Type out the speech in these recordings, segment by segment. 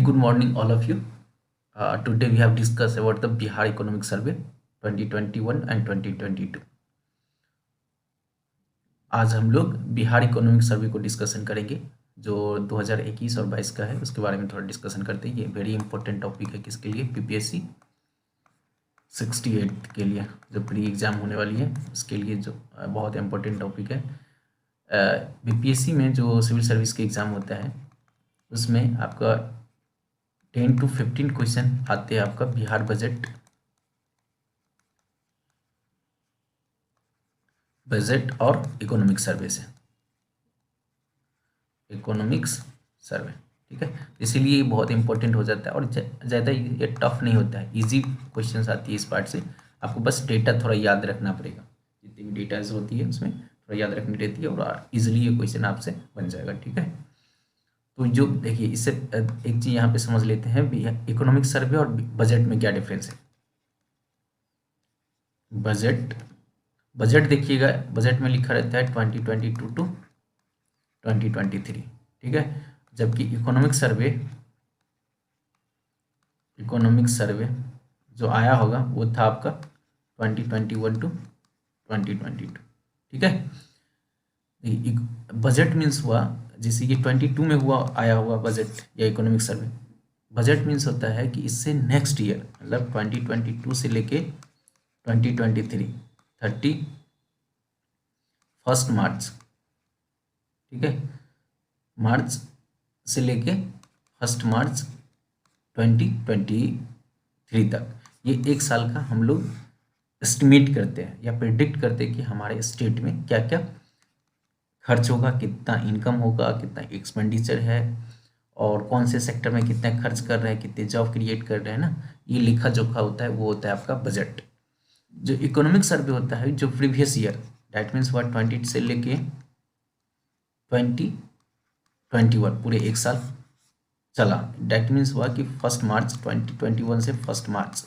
good morning, all of you. Today we have discussed about the Bihar Economic Survey 2021 and 2022. आज हम लोग Bihar economic survey को discussion करेंगे जो 2021 और 22 का है, उसके बारे में थोड़ा डिस्कशन करते हैं। ये वेरी इंपॉर्टेंट टॉपिक है किसके लिए? पीपीएससी 68 के लिए, जो प्री एग्ज़ाम होने वाली है उसके लिए, जो बहुत इंपॉर्टेंट टॉपिक है। बीपीएससी में जो सिविल सर्विस के एग्ज़ाम होता है उसमें आपका 10 to 15 क्वेश्चन आते हैं आपका बिहार बजट और इकोनॉमिक सर्वे से, इकोनॉमिक्स सर्वे, ठीक है। इसीलिए ये बहुत इंपॉर्टेंट हो जाता है और ज़्यादा ये टफ नहीं होता है, इजी क्वेश्चंस आती है इस पार्ट से। आपको बस डेटा थोड़ा याद रखना पड़ेगा, जितनी भी डेटाज होती है उसमें थोड़ा याद रखनी रहती है और इजीली ये क्वेश्चन आपसे बन जाएगा, ठीक है। तो जो देखिए, इससे एक चीज़ यहाँ पे समझ लेते हैं, इकोनॉमिक सर्वे और बजट में क्या डिफरेंस है। बजट देखिएगा, बजट में लिखा रहता है 2022 टू 2023, ठीक है। जबकि इकोनॉमिक सर्वे जो आया होगा वो था आपका 2021 टू 2022, ठीक है। बजट मीन्स हुआ, जैसे ये 22 में हुआ आया हुआ बजट या इकोनॉमिक सर्वे। बजट मीन्स होता है कि इससे नेक्स्ट ईयर, मतलब 2022 से लेके 2023 31 मार्च, ठीक है, मार्च से लेके 1 मार्च 2023 तक, ये एक साल का हम लोग एस्टिमेट करते हैं या प्रिडिक्ट करते हैं कि हमारे स्टेट में क्या क्या खर्च होगा, कितना इनकम होगा, कितना एक्सपेंडिचर है और कौन से सेक्टर में कितना खर्च कर रहे हैं, कितने जॉब क्रिएट कर रहे हैं ना, ये लेखा जोखा होता है, वो होता है आपका बजट। जो इकोनॉमिक सर्वे होता है जो प्रीवियस ईयर, दैट मीन्स हुआ 20 से लेके 2021, पूरे एक साल चला। दैट मीन्स हुआ कि 1 मार्च 2021 से 1 मार्च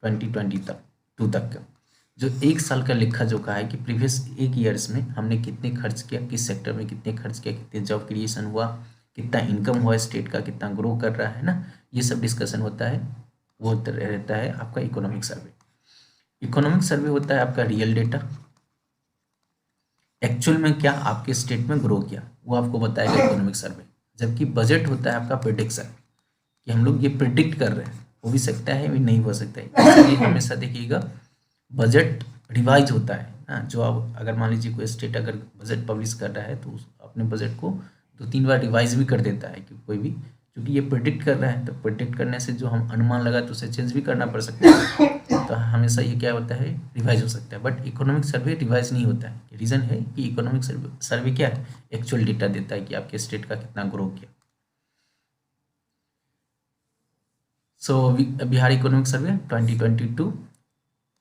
2022 तक का जो एक साल का लेखा जोखा है कि प्रीवियस एक ईयर्स में हमने कितने खर्च किया, किस सेक्टर में कितने खर्च किया, कितने जॉब क्रिएशन हुआ, कितना इनकम हुआ स्टेट का, कितना ग्रो कर रहा है ना, ये सब डिस्कशन होता है। वो रहता है आपका इकोनॉमिक सर्वे। इकोनॉमिक सर्वे होता है आपका रियल डेटा, एक्चुअल में क्या आपके स्टेट में ग्रो किया वो आपको बताएगा इकोनॉमिक सर्वे। जबकि बजट होता है आपका प्रिडिक्शन, कि हम लोग ये प्रिडिक्ट कर रहे हैं, हो भी सकता है भी नहीं हो सकता है, इसलिए हमेशा देखिएगा बजट रिवाइज होता है ना। जो आप अगर मान लीजिए कोई स्टेट अगर बजट पब्लिश कर रहा है तो अपने बजट को 2-3 बार रिवाइज भी कर देता है, कि कोई भी, क्योंकि ये प्रिडिक्ट कर रहा है, तो प्रिडिक्ट करने से जो हम अनुमान लगा तो उसे चेंज भी करना पड़ सकता है, तो हमेशा ये क्या होता है, रिवाइज हो सकता है। बट इकोनॉमिक सर्वे रिवाइज नहीं होता है। रीज़न है कि इकोनॉमिक सर्वे क्या है, एक्चुअल डेटा देता है कि आपके स्टेट का कितना ग्रो किया। सो बिहार इकोनॉमिक सर्वे 2022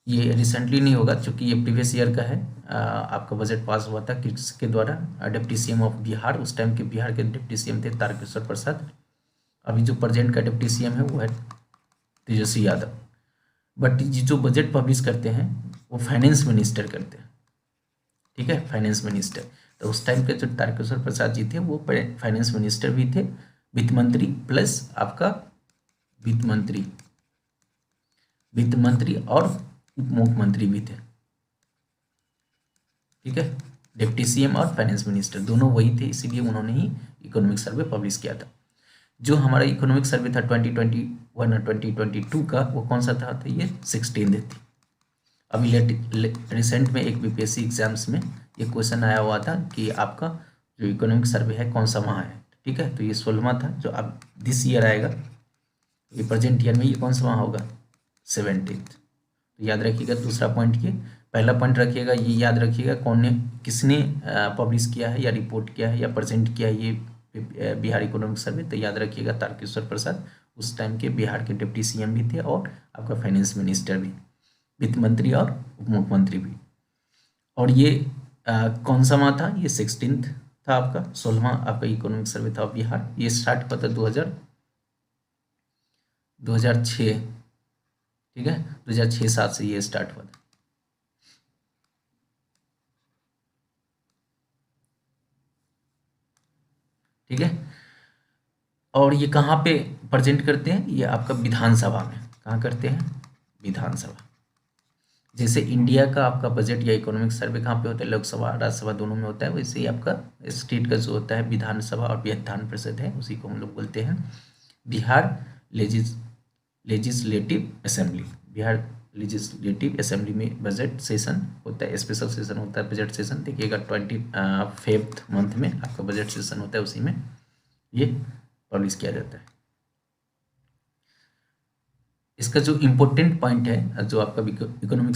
ये रिसेंटली नहीं होगा, क्योंकि ये प्रीवियस ईयर का है। आपका बजट पास हुआ था किसके द्वारा? डिप्टी सीएम ऑफ बिहार, उस टाइम के बिहार के डिप्टी सीएम थे तारकेश्वर प्रसाद। अभी जो प्रेजेंट का डिप्टी सीएम है वो है तेजस्वी यादव। बट ये जो बजट पब्लिश करते हैं वो फाइनेंस मिनिस्टर करते हैं, ठीक है, फाइनेंस मिनिस्टर। तो उस टाइम के जो तारकेश्वर प्रसाद जी थे वो फाइनेंस मिनिस्टर भी थे, वित्त मंत्री प्लस आपका वित्त मंत्री और उप मुख्यमंत्री भी थे, ठीक है। डिप्टी सीएम और फाइनेंस मिनिस्टर दोनों वही थे, इसीलिए उन्होंने ही इकोनॉमिक सर्वे पब्लिश किया था। जो हमारा इकोनॉमिक सर्वे था 2021 और 2022 का, वो कौन सा था? तो ये 16 थी। अभी रिसेंट में एक बीपीएससी एग्जाम्स में ये क्वेश्चन आया हुआ था कि आपका जो इकोनॉमिक सर्वे है कौन सा माह है, ठीक है। तो ये 16वां था। जो अब दिस ईयर आएगा, ये प्रेजेंट ईयर में, ये कौन सा माह होगा? 17। तो याद रखिएगा दूसरा पॉइंट, ये पहला पॉइंट रखिएगा, ये याद रखिएगा किसने पब्लिश किया है या रिपोर्ट किया है या प्रेजेंट किया है ये बिहार इकोनॉमिक सर्वे। तो याद रखिएगा तारकेश्वर प्रसाद, उस टाइम के बिहार के डिप्टी सीएम भी थे और आपका फाइनेंस मिनिस्टर भी, वित्त मंत्री और उप मुख्यमंत्री भी। और ये कौन सा माह था? ये 16 था आपका, 16वां आपका इकोनॉमिक सर्वे था बिहार। ये स्टार्ट हुआ था 2006, ठीक है, 2006-07 से ये स्टार्ट हुआ था, ठीक है। और ये कहाँ पे प्रेजेंट करते हैं, ये आपका विधानसभा में। कहाँ करते हैं, विधानसभा। जैसे इंडिया का आपका बजट या इकोनॉमिक सर्वे कहाँ पे होता है, लोकसभा राज्यसभा दोनों में होता है, वैसे ही आपका स्टेट का जो होता है विधानसभा और विधान परिषद है, उसी को हम लोग बोलते हैं Bihar legislative assembly. Bihar legislative assembly में बजट सेशन होता है, स्पेशल सेशन होता है बजट सेशन। देखिएगा 25th मंथ में आपका बजट सेशन होता है, उसी में ये पब्लिश किया जाता है। इसका जो इम्पोर्टेंट पॉइंट है, जो आपका इकोनॉमिक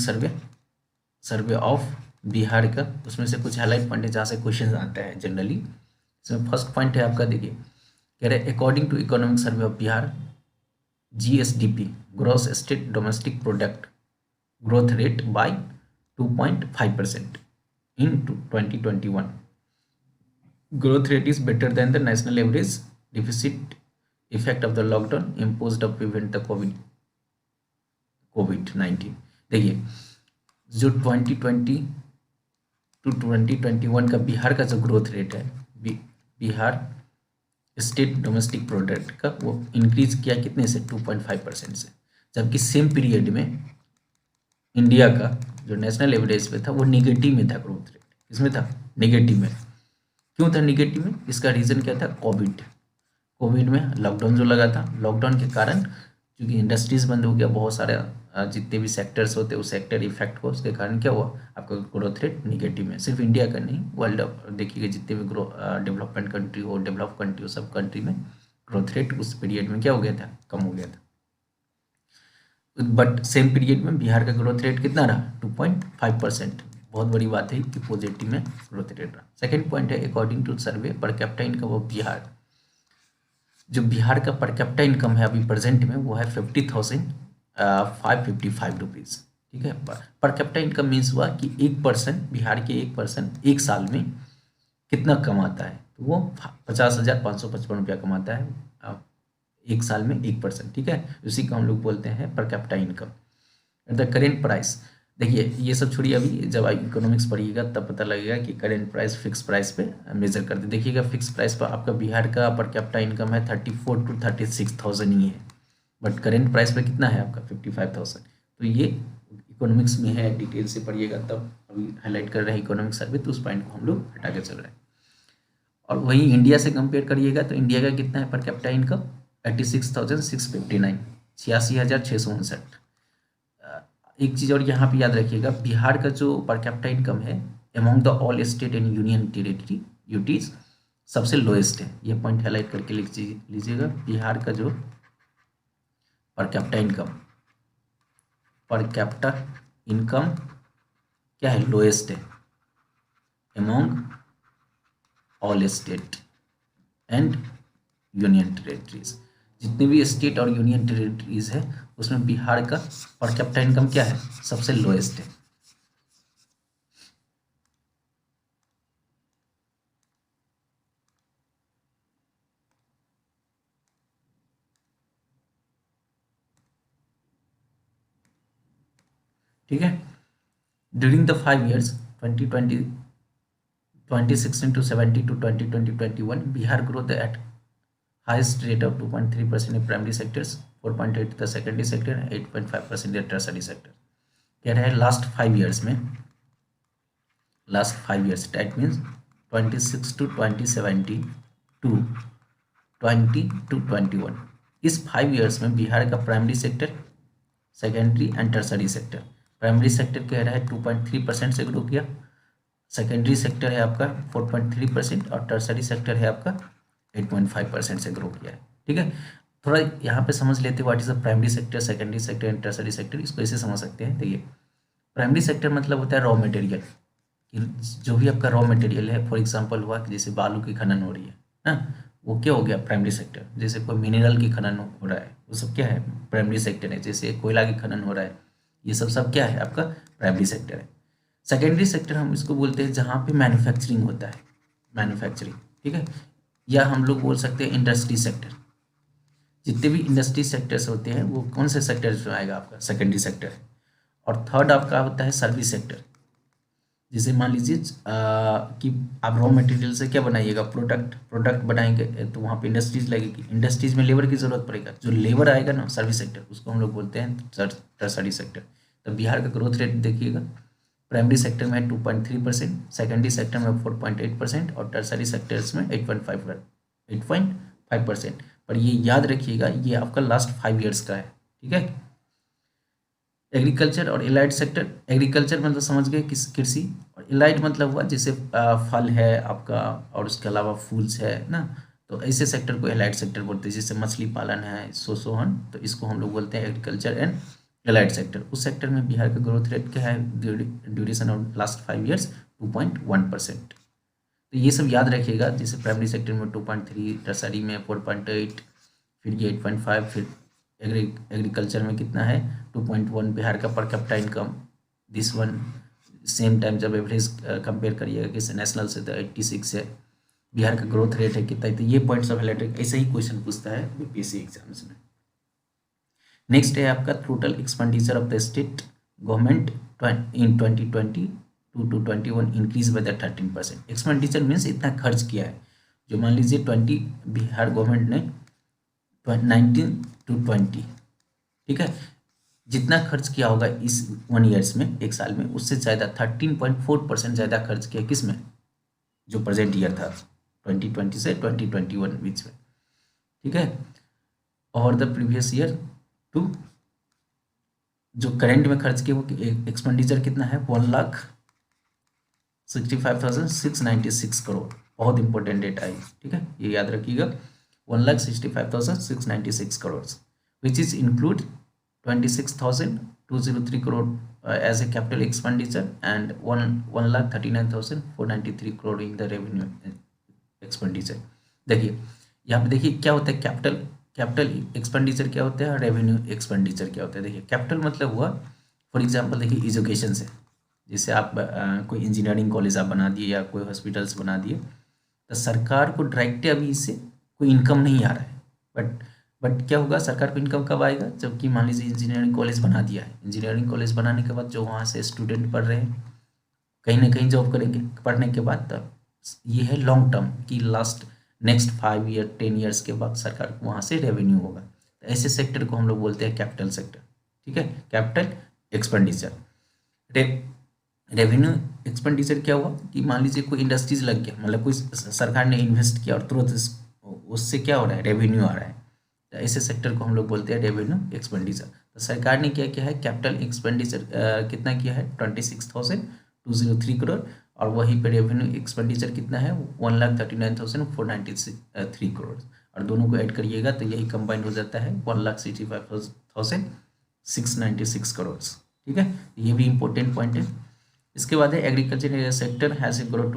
सर्वे ऑफ बिहार का, उसमें से कुछ हाईलाइट पॉइंट है जहाँ से क्वेश्चन आता है जनरली। इसमें फर्स्ट पॉइंट है आपका, देखिए कह रहे according to economic survey of Bihar GSDP gross state domestic product growth rate by 2.5% in 2021. Growth rate is better than the national average deficit effect of the lockdown imposed to prevent the COVID-19। देखिए जो 2020 to 2021 का बिहार का जो growth rate है, Bihar state domestic product का, वो increase किया कितने से, 2.5% से, जबकि सेम पीरियड में इंडिया का जो नेशनल एवरेज पे था वो निगेटिव में था ग्रोथ रेट। किसमें था, निगेटिव में। क्यों था निगेटिव में, इसका रीज़न क्या था, कोविड में लॉकडाउन जो लगा था, लॉकडाउन के कारण क्योंकि इंडस्ट्रीज बंद हो गया, बहुत सारे जितने भी सेक्टर्स होते हैं उस सेक्टर इफेक्ट को, उसके कारण क्या हुआ, आपका ग्रोथ रेट निगेटिव में। सिर्फ इंडिया का नहीं, वर्ल्ड देखिएगा जितने भी डेवलपमेंट कंट्री हो, डेवलप कंट्री हो, सब कंट्री में ग्रोथ रेट उस पीरियड में क्या हो गया था, कम हो गया था। बट सेम पीरियड में बिहार का ग्रोथ रेट कितना रहा, 2.5%। बहुत बड़ी बात है कि पॉजिटिव में ग्रोथ रेट रहा। सेकेंड पॉइंट है according to survey per capita income of Bihar. जो बिहार का पर कैपिटा इनकम है अभी प्रेजेंट में, वो है 50,555 रुपीज़। ठीक है, पर कैपिटा इनकम मीन्स हुआ कि 1% बिहार के 1% एक साल में कितना कमाता है, तो वो 50,555 रुपया कमाता है एक साल में 1%। ठीक है, उसी को हम लोग बोलते हैं पर capita income. The current price, देखिए ये सब छोड़िए, अभी जब आप इकोनॉमिक्स पढ़िएगा तब पता लगेगा कि करेंट प्राइस फिक्स प्राइस पे मेजर करते। देखिएगा फिक्स प्राइस पर आपका बिहार का पर कैपिटा इनकम है 34 to 36,000 ही है, बट करेंट प्राइस पे कितना है आपका 55,000। तो ये इकोनॉमिक्स में है, डिटेल से पढ़िएगा तब। अभी हाईलाइट कर रहे हैं इकोनॉमिक सर्वे, तो उस पॉइंट को हम लोग हटा के चल रहे हैं। और वहीं इंडिया से कंपेयर करिएगा तो इंडिया का कितना है पर कैपिटा इनकम, 86,659, 86,659। एक चीज़ और यहाँ पे याद रखिएगा, बिहार का जो पर कैपिटा इनकम है among the all state and union territory UTs सबसे लोएस्ट है। ये पॉइंट हाईलाइट करके लिख लीजिएगा, बिहार का जो पर कैपिटा इनकम क्या है, लोएस्ट है among all state and union territories. जितने भी स्टेट और यूनियन टेरिटरीज है उसमें बिहार का पर कैपिटा इनकम क्या है, सबसे लोएस्ट है। ठीक है, during the 5 years 2016 to 70 to 2020-21 Bihar growth at highest rate of 2.3% in primary sectors, 4.8 the secondary sector, 8.5% in tertiary sector। कह रहा है लास्ट 5 years में, last 5 years that means 26 to 2017 to 20 to 21, इस 5 years में बिहार का primary sector, secondary and tertiary sector, primary sector कह रहा है 2.3% से ग्रो किया, सेकेंडरी सेक्टर है आपका 4.3% और टर्सरी सेक्टर है आपका 8.5% से ग्रो किया है। ठीक है, थोड़ा यहाँ पे समझ लेते हैं what is the primary sector, secondary sector and tertiary sector. इसको ऐसे समझ सकते हैं, देखिए प्राइमरी सेक्टर मतलब होता है रॉ मटेरियल, जो भी आपका रॉ मटेरियल है, फॉर एग्जांपल हुआ कि जैसे बालू की खनन हो रही है ना, वो क्या हो गया प्राइमरी सेक्टर। जैसे कोई मिनरल की खनन हो रहा है, वो सब क्या है, प्राइमरी सेक्टर है। जैसे कोयला की खनन हो रहा है, ये सब क्या है, आपका प्राइमरी सेक्टर है। सेकेंडरी सेक्टर हम इसको बोलते हैं जहाँ पे मैन्युफैक्चरिंग होता है, मैन्युफैक्चरिंग। ठीक है, या हम लोग बोल सकते हैं इंडस्ट्री सेक्टर। जितने भी इंडस्ट्री सेक्टर्स होते हैं वो कौन से सेक्टर में आएगा, आपका सेकेंडरी सेक्टर है। और थर्ड आपका होता है सर्विस सेक्टर। जैसे मान लीजिए कि आप रॉ मटेरियल से क्या बनाइएगा, प्रोडक्ट बनाएंगे, तो वहाँ पे इंडस्ट्रीज लगेगी, इंडस्ट्रीज में लेबर की जरूरत पड़ेगा, जो लेबर आएगा ना सर्विस सेक्टर, उसको हम लोग बोलते हैं टर्सरी सेक्टर। तो बिहार का ग्रोथ रेट देखिएगा, प्राइमरी सेक्टर में 2.3%, सेकेंडरी सेक्टर में 4.8% और टर्सरी सेक्टर्स में 8.5%। पर ये याद रखिएगा, ये आपका लास्ट 5 ईयर्स का है, ठीक है। एग्रीकल्चर और एलाइड सेक्टर, एग्रीकल्चर मतलब समझ गए किस कृषि, और एलाइड मतलब हुआ जैसे फल है आपका और उसके अलावा फूल्स है ना, तो ऐसे सेक्टर को एलाइड सेक्टर बोलते हैं, जैसे मछली पालन है, सोहन, तो इसको हम लोग बोलते हैं एग्रीकल्चर एंड एलाइड सेक्टर। उस सेक्टर में बिहार का ग्रोथ रेट क्या है, ड्यूरेशन ऑफ लास्ट 5 ईयर्स 2.1%। तो ये सब याद रखिएगा, जैसे प्राइमरी सेक्टर में 2.3, टर्सरी में 4.8, फिर ये 8.5, फिर एग्रीकल्चर में कितना है 2.1 बिहार का पर capita income. This one same time जब एवरेज कंपेयर करिएगा किसी नेशनल से तो 86 है। बिहार का ग्रोथ रेट है कितना, तो ये पॉइंट्स ऑफ इलेक्ट्रिक ऐसे ही क्वेश्चन पूछता है बीपीएससी एग्जाम्स में। नेक्स्ट है आपका total expenditure of the state government in 2020 to 21 increase by the 13%। Expenditure means इतना खर्च किया है, जो मान लीजिए 20 बिहार गवर्नमेंट ने 19 to 20, ठीक है, जितना खर्च किया होगा इस 1 ईयर्स में, एक साल में, उससे ज़्यादा 13.4% ज़्यादा खर्च किया किस में, जो प्रेजेंट ईयर था 2020 से 2021 बीच में, ठीक है। और द प्रीवियस ईयर टू जो करेंट में खर्च किया वो एक्सपेंडिचर कितना है 1,65,696 करोड़। बहुत इंपॉर्टेंट डेटा है, ठीक है, ये याद रखिएगा, 1,65,696 crore, which is include 26,203 crore as a capital expenditure and 1,39,493 crore in the revenue expenditure। देखिए यहाँ पे देखिए क्या होता है, कैपिटल एक्सपेंडिचर क्या होता है, रेवेन्यू एक्सपेंडिचर क्या होता है। देखिए कैपिटल मतलब हुआ, फॉर एग्जांपल देखिए एजुकेशन से, जैसे आप कोई इंजीनियरिंग कॉलेज आप बना दिए या कोई हॉस्पिटल्स बना दिए, तो सरकार को डायरेक्ट अभी इससे कोई इनकम नहीं आ रहा है, बट क्या होगा, सरकार को इनकम कब आएगा, जबकि मान लीजिए इंजीनियरिंग कॉलेज बना दिया है, इंजीनियरिंग कॉलेज बनाने के बाद जो वहाँ से स्टूडेंट पढ़ रहे हैं कहीं ना कहीं जॉब करेंगे पढ़ने के बाद, तब ये है लॉन्ग टर्म की लास्ट नेक्स्ट 5 ईयर 10 ईयर्स के बाद सरकार को वहाँ से रेवेन्यू होगा, तो ऐसे सेक्टर को हम लोग बोलते हैं कैपिटल सेक्टर, ठीक है। कैपिटल एक्सपेंडिचर, रेवेन्यू एक्सपेंडिचर क्या हुआ कि मान लीजिए कोई इंडस्ट्रीज लग गया, मतलब कोई सरकार ने इन्वेस्ट किया और तुरंत उससे क्या हो रहा है, रेवेन्यू आ रहा है, तो ऐसे सेक्टर को हम लोग बोलते हैं रेवेन्यू एक्सपेंडिचर। तो सरकार ने क्या किया है, कैपिटल एक्सपेंडिचर कितना किया है 26,203 करोड़, और वहीं पे रेवेन्यू एक्सपेंडिचर कितना है 1,39,493 करोड़, और दोनों को ऐड करिएगा तो यही कंबाइंड हो जाता है 1,65,696 करोड़, ठीक है। ये भी इंपॉर्टेंट पॉइंट है। इसके बाद है agriculture sector has a growth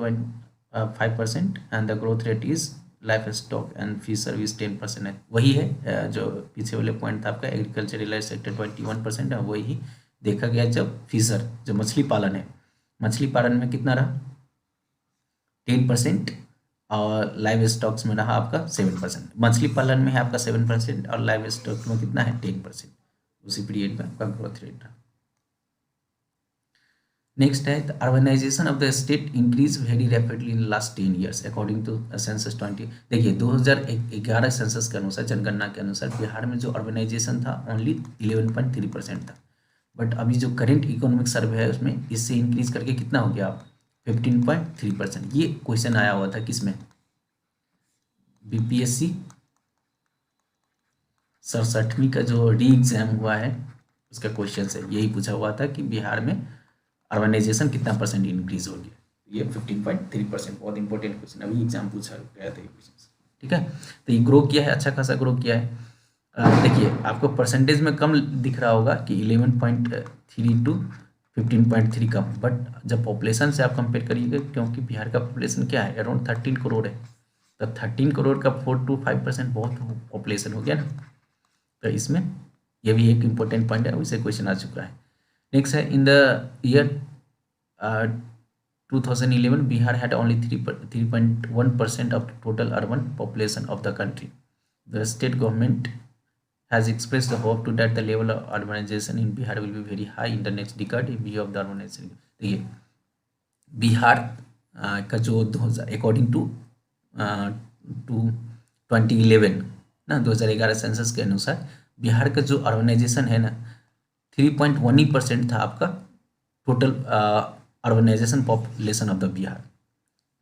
5% and the growth rate is life stock and fees service 10% है। वही है जो पीछे वाले पॉइंट था आपका, एग्रीकल्चर रिलायंस सेक्टर 21% है, वही देखा गया जब फिशर जो मछली पालन है, मछली पालन में कितना रहा 10%, और लाइव स्टॉक्स में रहा आपका 7%। मछली पालन में है आपका 7% और लाइव स्टॉक में कितना है 10%, उसी पीरियड में आपका ग्रोथ रेट रहा। नेक्स्ट है the urbanization of the state increase very rapidly in last 10 years according to census 20। देखिए 2011 सेंसस के अनुसार, जनगणना के अनुसार बिहार में जो अर्बनाइजेशन था ओनली 11.3% था, बट अभी जो करेंट इकोनॉमिक सर्वे है उसमें इससे इंक्रीज करके कितना हो गया आप 15.3%। ये क्वेश्चन आया हुआ था किसमें, बीपीएससी 67वीं का जो री एग्जाम हुआ है उसका क्वेश्चन से यही पूछा हुआ था कि बिहार में अर्बनाइजेशन कितना परसेंट इंक्रीज हो गया, ये 15.3%। बहुत इंपॉर्टेंट क्वेश्चन, अभी एग्जाम पूछा गया था ये क्वेश्चन, ठीक है। तो ये ग्रो किया है, अच्छा खासा ग्रो किया है। देखिए आपको परसेंटेज में कम दिख रहा होगा कि 11.3 to 15.3 कम, बट जब पॉपुलेशन से आप कंपेयर करिएगा, क्योंकि बिहार का पॉपुलेशन क्या है अराउंड 13 करोड़ है, तो 13 करोड़ का 4 to 5% बहुत पॉपुलेशन हो गया ना, तो इसमें यह भी एक इम्पोर्टेंट पॉइंट है, उससे क्वेश्चन आ चुका है। नेक्स्ट है in the year 2011 Bihar had only 3.1% of total urban population of the country. The state government has expressed the hope to that the level of urbanization in Bihar will be very high in the next decade in view of the urbanization। देखिए बिहार का जो 2000 according to 2011 ना 2011 census के अनुसार बिहार का जो urbanisation है ना 3.1% था आपका total urbanization population of the Bihar.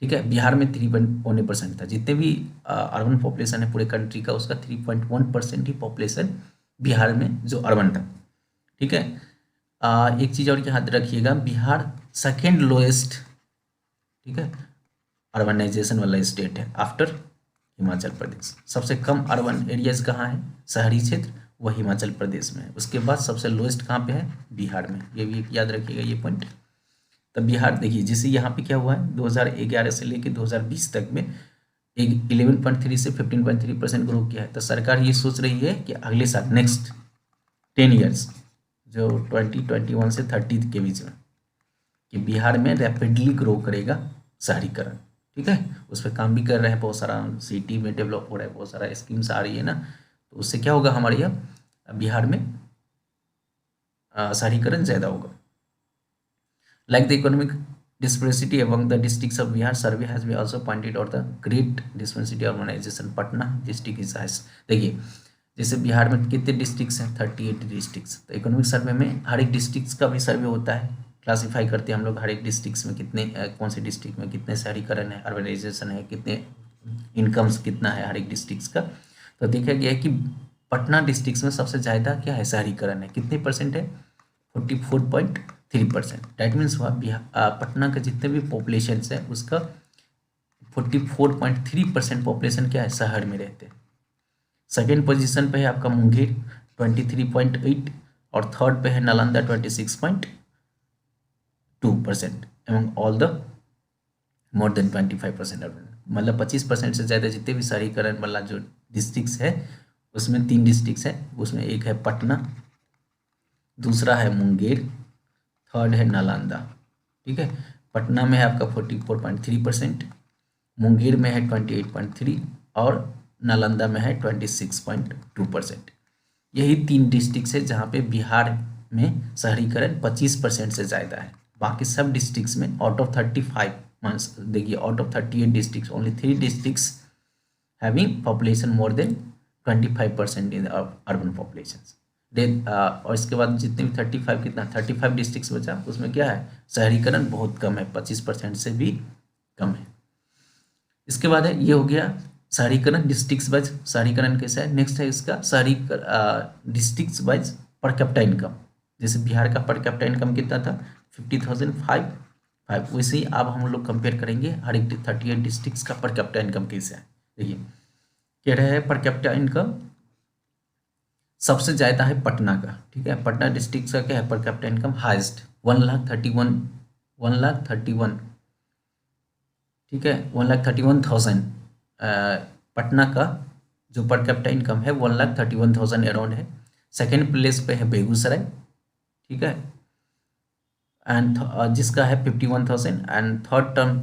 ठीक है, बिहार में 3.1% था। जितने भी अर्बन पॉपुलेशन है पूरे कंट्री का उसका 3.1% ही पॉपुलेशन बिहार में जो अर्बन था। ठीक है, एक चीज़ और याद रखिएगा, बिहार सेकेंड लोएस्ट, ठीक है, अर्बनाइजेशन वाला स्टेट है आफ्टर हिमाचल प्रदेश। सबसे कम अर्बन एरियाज कहाँ है, शहरी क्षेत्र, वह हिमाचल प्रदेश में है। उसके बाद सबसे लोएस्ट कहाँ पे है, बिहार में। ये भी याद रखिएगा ये पॉइंट। तब बिहार देखिए, जैसे यहाँ पे क्या हुआ है 2011 से लेकर 2020 तक में एक 11.3 से 15.3% ग्रो किया है। तो सरकार ये सोच रही है कि अगले साल नेक्स्ट 10 ईयर्स जो 2021 से 30 के बीच में कि बिहार में रैपिडली ग्रो करेगा शहरीकरण। ठीक है, उस पर काम भी कर रहे हैं, बहुत सारा सिटी में डेवलप हो रहा है, बहुत सारा स्कीम्स आ रही है ना, तो उससे क्या होगा हमारे यहाँ बिहार में शहरीकरण ज़्यादा होगा। Like the economic disparity among the districts of Bihar, survey has been also pointed out the great disparity urbanization. Patna district is highest. देखिए जैसे बिहार में कितने डिस्ट्रिक्ट्स हैं, 38 डिस्ट्रिक्ट्स। तो इकोनॉमिक सर्वे में हर एक डिस्ट्रिक्ट्स का भी सर्वे होता है, क्लासीफाई करते हैं हम लोग हर एक डिस्ट्रिक्ट्स में कितने कौन से डिस्ट्रिक्ट में कितने शहरीकरण है, अर्बनाइजेशन है, कितने इनकम्स कितना है हर एक डिस्ट्रिक्ट्स का। तो देखा गया है कि पटना डिस्ट्रिक्ट्स में सबसे ज़्यादा क्या है, शहरीकरण है। कितने परसेंट है, 44.3%। डैट मीन्स पटना का जितने भी पॉपुलेशन है उसका 44.3% पॉपुलेशन क्या है, शहर में रहते हैं। सेकेंड पोजीशन पे है आपका मुंगेर 23.8 और थर्ड पे है Nalanda 26.2% among all the more than 25%। मतलब 25% से ज़्यादा जितने भी शहरीकरण वाला जो डिस्ट्रिक्ट्स है उसमें 3 डिस्ट्रिक्ट्स है, उसमें एक है पटना, दूसरा है मुंगेर, थर्ड है नालंदा। ठीक है, पटना में है आपका 44.3%, मुंगेर में है 28.3 और नालंदा में है 26.2%। यही 3 डिस्ट्रिक्ट है जहाँ पे बिहार में शहरीकरण 25% से ज़्यादा है। बाकी सब डिस्ट्रिक्ट्स में आउट ऑफ 35 मंथ्स देखिए out of 38 districts only 3 districts having population more than 25% in urban population. और इसके बाद जितने भी 35 कितना 35 डिस्ट्रिक्ट्स बचा उसमें क्या है, शहरीकरण बहुत कम है, 25% से भी कम है। इसके बाद है ये हो गया शहरीकरण डिस्ट्रिक्ट्स वाइज शहरीकरण कैसा है। नेक्स्ट है इसका शहरी डिस्ट्रिक्ट्स वाइज पर कैपिटा इनकम। जैसे बिहार का पर कैपिटा इनकम कितना था 50,005, वैसे ही अब हम लोग कंपेयर करेंगे हर एक 38 डिस्ट्रिक्ट्स का पर कैपिटा इनकम कैसे है। देखिए क्या रहा है, पर कैपिटा इनकम सबसे ज़्यादा है पटना का। ठीक है, पटना डिस्ट्रिक्ट का क्या है पर कैपिटा इनकम हाईएस्ट 1,31,000। ठीक है, 1,31,000 पटना का जो पर कैपिटा इनकम है 1,31,000 अराउंड है। सेकेंड प्लेस पे है बेगूसराय, ठीक है, एंड जिसका है 51,000 एंड थर्ड टर्म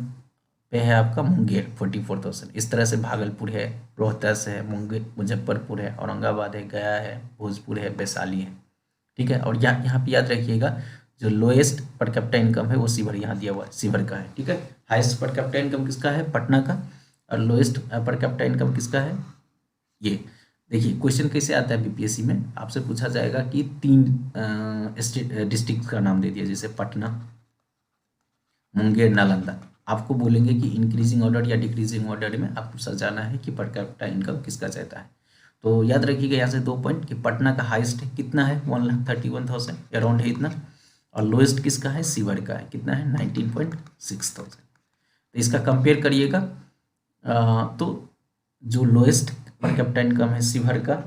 पे है आपका मुंगेर 44,000। इस तरह से भागलपुर है, रोहतास है, मुंगेर, मुजफ्फरपुर है, औरंगाबाद है, गया है, भोजपुर है, वैशाली है। ठीक है, और यहाँ पे याद रखिएगा जो लोएस्ट पर कैपिटा इनकम है वो शिवहर यहाँ दिया हुआ है, शिवहर का है। ठीक है, हाईएस्ट पर कैपिटा इनकम किसका है, पटना का, और लोएस्ट पर कैपिटा इनकम किसका है, ये देखिए। क्वेश्चन कैसे आता है बीपीएससी में, आपसे पूछा जाएगा कि 3 डिस्ट्रिक्ट का नाम दे दिया, जैसे पटना, मुंगेर, नालंदा। आपको बोलेंगे कि इंक्रीजिंग ऑर्डर या डिक्रीजिंग ऑर्डर में आपको सजाना है कि पर कैपिटा इनकम किसका ज़्यादा है। तो याद रखिएगा यहाँ से 2 पॉइंट कि पटना का हाईएस्ट है, कितना है 1,31,000 अराउंड है इतना, और लोएस्ट किसका है, शिवहर का है, कितना है 19,600। तो इसका कंपेयर करिएगा तो जो लोएस्ट पर कैपिटा इनकम है शिवहर का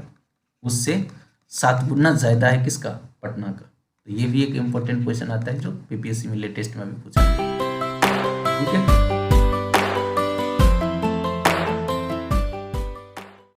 उससे 7 गुना ज़्यादा है किसका, पटना का। तो ये भी एक इम्पोर्टेंट क्वेश्चन आता है जो बीपीएससी में लेटेस्ट में भी पूछा है। ठीक है।